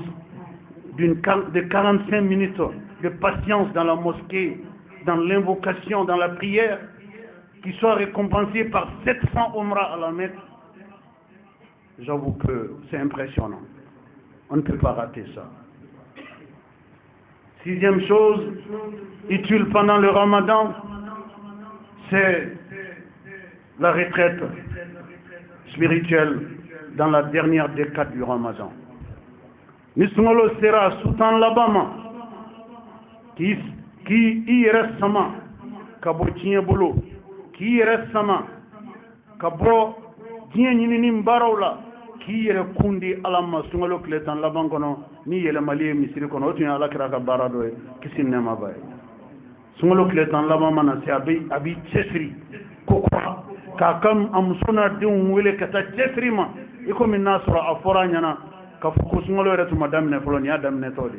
de 45 minutes de patience dans la mosquée, dans l'invocation, dans la prière, qui soit récompensée par 700 umrah à la Mecque, j'avoue que c'est impressionnant. On ne peut pas rater ça. 6e chose, utile pendant le Ramadan, c'est la retraite. spirituelle dans la dernière décade du Ramadan. Nisungalo sera soutan labama qui y reste sama kabo tinyebolo qui y reste sama kabo tinyini mbarawla qui y reste kundi alama sungalo kletan laban kono ni yele maliye misiri kono otu ala kira ka barado e kisin nema bay sungalo kletan laban mana se abi chesri kokwa ka kam amsuna dun wele kata chesri ma iko min nasra afora nyana ka fuku sungalo retu madamne folo ni adamne todi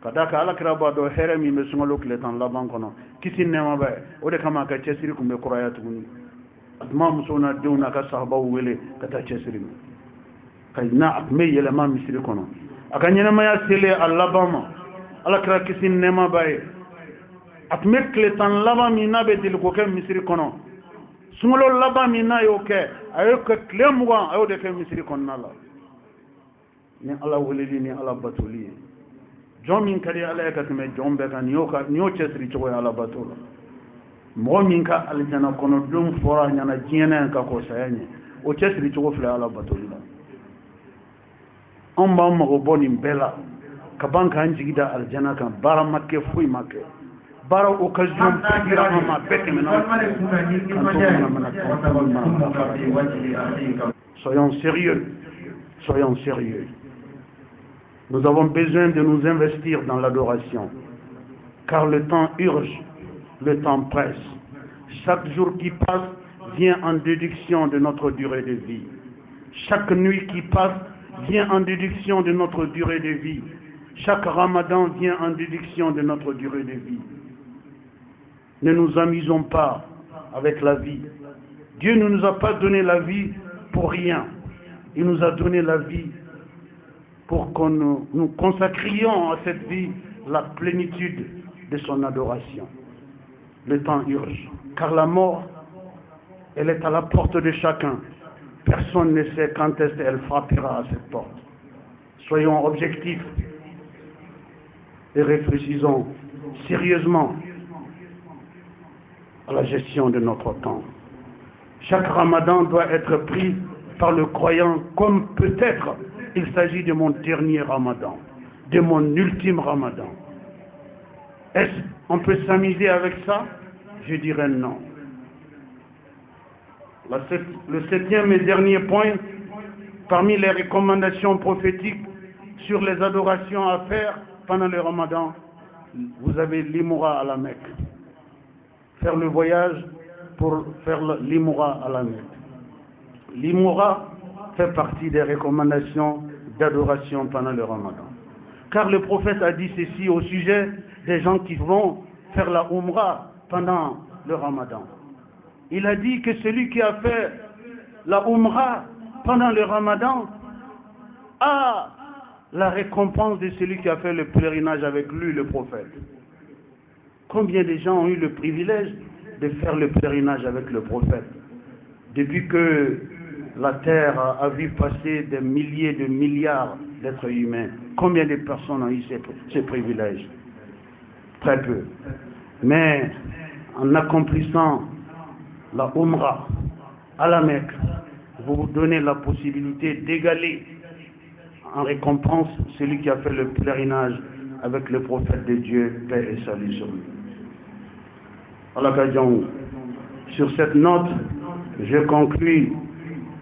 kadaka ala kira ba do here mi me sungalo kletan laban kono kisin nema bay o de kama ka chesri kumbe kuraya tuguni atma musuna dun ka sahaba wele kata chesri kay na atme yele ma misiri kono akanyana maya sele alabama ala kira kisin nema bay atme kletan laba mi na be dil ko ke misiri kono sungalo laba mi na yo ke ayo ke klemuga ayo de ke misiri kono la ni ala weleli ni ala batuli jomin kadi ala yakatme jombe kan yo chesri chogo ala batula mo min ka aljana kono dum fora nyana jiena ka ko sayanye o chesri chogo fla ala batula on ba mago boni bela ka banka anjigida aljana kan bara makke fuy makke bara occasion gira ma bete mena soyons sérieux. Nous avons besoin de nous investir dans l'adoration car le temps urge, le temps presse. Chaque jour qui passe vient en déduction de notre durée de vie. Chaque nuit qui passe vient en déduction de notre durée de vie. Chaque Ramadan vient en déduction de notre durée de vie. Ne nous amusons pas avec la vie. Dieu ne nous a pas donné la vie pour rien. Il nous a donné la vie pour que nous consacrions à cette vie la plénitude de son adoration. Le temps urge, car la mort, elle est à la porte de chacun. Personne ne sait quand est-ce qu'elle frappera à cette porte. Soyons objectifs et réfléchissons sérieusement à la gestion de notre temps. Chaque Ramadan doit être pris par le croyant comme peut-être il s'agit de mon dernier Ramadan, de mon ultime Ramadan. Est-ce qu'on peut s'amuser avec ça? Je dirais non. Le septième et dernier point, parmi les recommandations prophétiques sur les adorations à faire pendant le Ramadan, vous avez l'Imoura à la Mecque. Faire le voyage pour faire l'Imoura à la Mecque. L'Imoura fait partie des recommandations d'adoration pendant le Ramadan. Car le prophète a dit ceci au sujet des gens qui vont faire la Umrah pendant le Ramadan. Il a dit que celui qui a fait la Umrah pendant le Ramadan a la récompense de celui qui a fait le pèlerinage avec lui, le prophète. Combien de gens ont eu le privilège de faire le pèlerinage avec le prophète? Depuis que la terre a vu passer des milliers de milliards d'êtres humains, combien de personnes ont eu ces privilèges? Très peu. Mais en accomplissant la Umrah à la Mecque, vous vous donnez la possibilité d'égaler en récompense celui qui a fait le pèlerinage avec le prophète de Dieu, paix et salut sur lui. À l'occasion, sur cette note, je conclus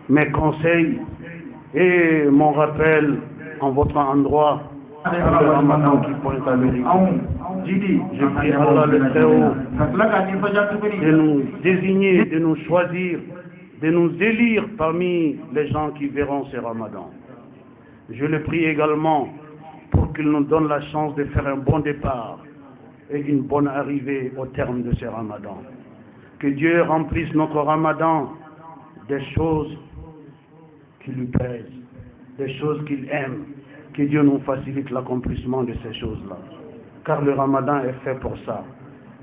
mes conseils et mon rappel en votre endroit pour le Ramadan qui pointe à l'horizon. Je prie Allah le Très-Haut de nous désigner, de nous choisir, de nous élire parmi les gens qui verront ce Ramadan. Je le prie également pour qu'il nous donne la chance de faire un bon départ et une bonne arrivée au terme de ce Ramadan. Que Dieu remplisse notre Ramadan des choses qui lui plaisent, des choses qu'il aime. Que Dieu nous facilite l'accomplissement de ces choses-là. Car le Ramadan est fait pour ça.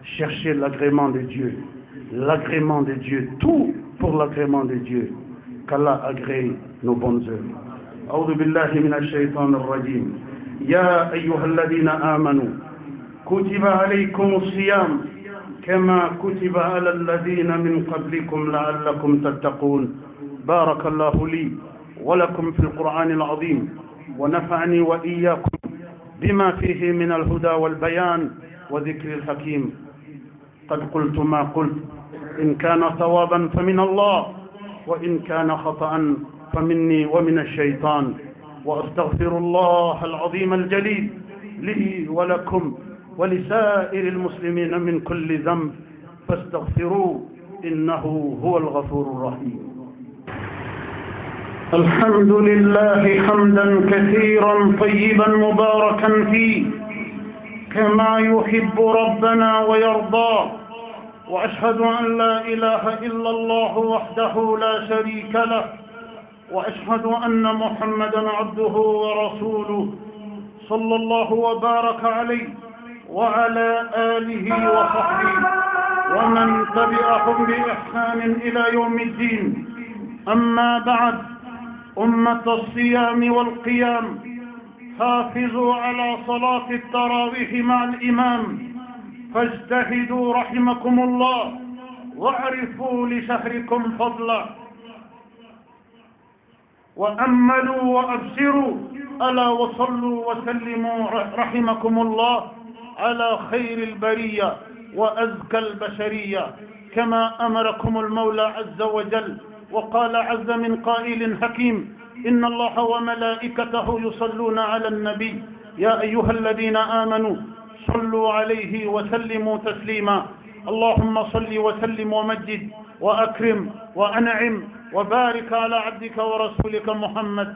Chercher l'agrément de Dieu. L'agrément de Dieu. Tout pour l'agrément de Dieu. Qu'Allah agrée nos bonnes œuvres. أعوذ بالله من الشيطان الرجيم. يا أيها الذين آمنوا كتب عليكم الصيام كما كتب على الذين من قبلكم لعلكم تتقون. بارك الله لي ولكم في القرآن العظيم، ونفعني وإياكم بما فيه من الهدى والبيان وذكر الحكيم. قد قلت ما قلت، إن كان ثوابا فمن الله، وإن كان خطأ فمني ومن الشيطان، وأستغفر الله العظيم الجليل لي ولكم ولسائر المسلمين من كل ذنب، فاستغفروه إنه هو الغفور الرحيم. الحمد لله حمدا كثيرا طيبا مباركا فيه كما يحب ربنا ويرضى، وأشهد أن لا إله إلا الله وحده لا شريك له، وأشهد أن محمدا عبده ورسوله صلى الله وبارك عليه وعلى آله وصحبه ومن تبعهم بإحسان إلى يوم الدين. أما بعد، أمة الصيام والقيام، حافظوا على صلاة التراويح مع الإمام، فاجتهدوا رحمكم الله، واعرفوا لشهركم فضلا، وأملوا وأبشروا، ألا وصلوا وسلموا رحمكم الله على خير البرية وأزكى البشرية، كما أمركم المولى عز وجل، وقال عز من قائل حكيم: إن الله وملائكته يصلون على النبي يا أيها الذين آمنوا صلوا عليه وسلموا تسليما. اللهم صل وسلم ومجد وأكرم وأنعم وبارك على عبدك ورسولك محمد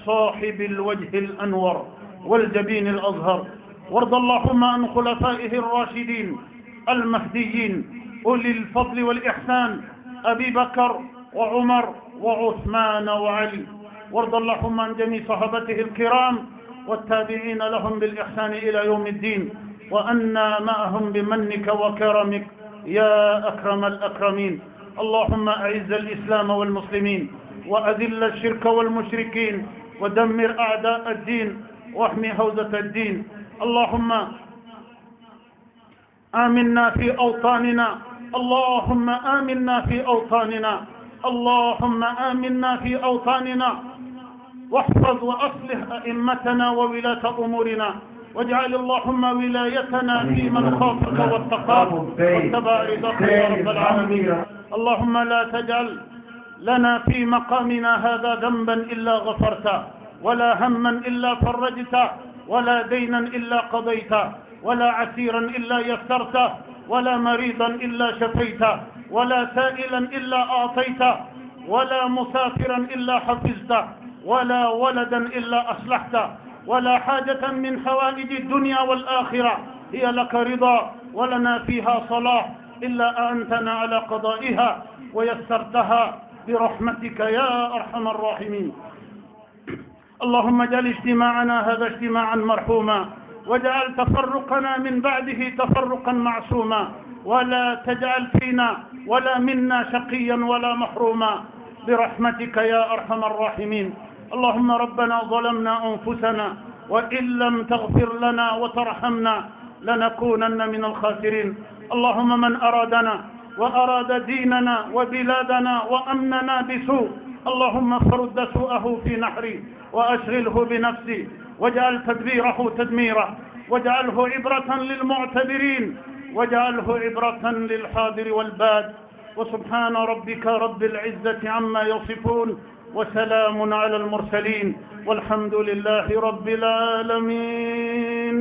صاحب الوجه الأنور والجبين الأزهر، وارض اللهم عن خلفائه الراشدين المهديين أولي الفضل والإحسان، أبي بكر وعمر وعثمان وعلي، وارض اللهم عن جميع صحابته الكرام والتابعين لهم بالإحسان إلى يوم الدين، وأنا معهم بمنك وكرمك يا أكرم الأكرمين. اللهم أعز الإسلام والمسلمين، وأذل الشرك والمشركين، ودمر أعداء الدين، واحمي حوزة الدين. اللهم آمنا في أوطاننا، اللهم آمنا في أوطاننا، اللهم آمنا في أوطاننا، واحفظ وأصلح أئمتنا وولاة أمورنا، واجعل اللهم ولايتنا في من خافك واتقاك واتبع رضاك يا رب العالمين. اللهم لا تجعل لنا في مقامنا هذا ذنبا إلا غفرته، ولا هما إلا فرجته، ولا دينا إلا قضيته، ولا عسيرا إلا يسرته، ولا مريضا إلا شفيته، ولا سائلا إلا أعطيته، ولا مسافرا إلا حفظته، ولا ولدا إلا أصلحته، ولا حاجة من حوائج الدنيا والآخرة هي لك رضا ولنا فيها صلاح إلا أنتنا على قضائها ويسرتها برحمتك يا أرحم الراحمين. اللهم اجعل اجتماعنا هذا اجتماعا مرحوما، واجعل تفرقنا من بعده تفرقا معصوما، ولا تجعل فينا ولا منا شقيا ولا محروما برحمتك يا أرحم الراحمين. اللهم ربنا ظلمنا أنفسنا، وإن لم تغفر لنا وترحمنا لنكونن من الخاسرين. اللهم من أرادنا وأراد ديننا وبلادنا وأمننا بسوء، اللهم فرد سوءه في نحري وأشغله بنفسي، واجعل تدبيره تدميرا، واجعله عبرة للمعتبرين، واجعله عبرة للحاضر والباد. وسبحان ربك رب العزة عما يصفون، وسلام على المرسلين، والحمد لله رب العالمين.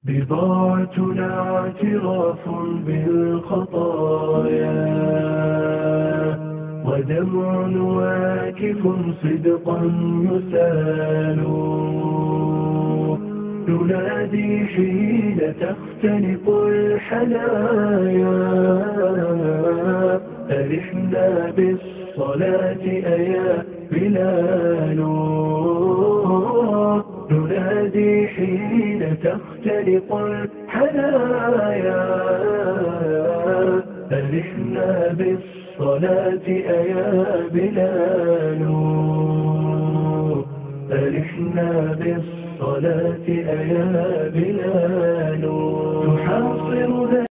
بضاعتنا اعتراف بالخطايا، ودمع واكف صدقا يسال، ننادي حين تختلط الحنايا، أرحنا بالصلاة أيا بلال، ننادي حين تختلط الحنايا، أرحنا بالصلاة أيا بلال، أرحنا بالصلاة أيا بلال، تحاصرنا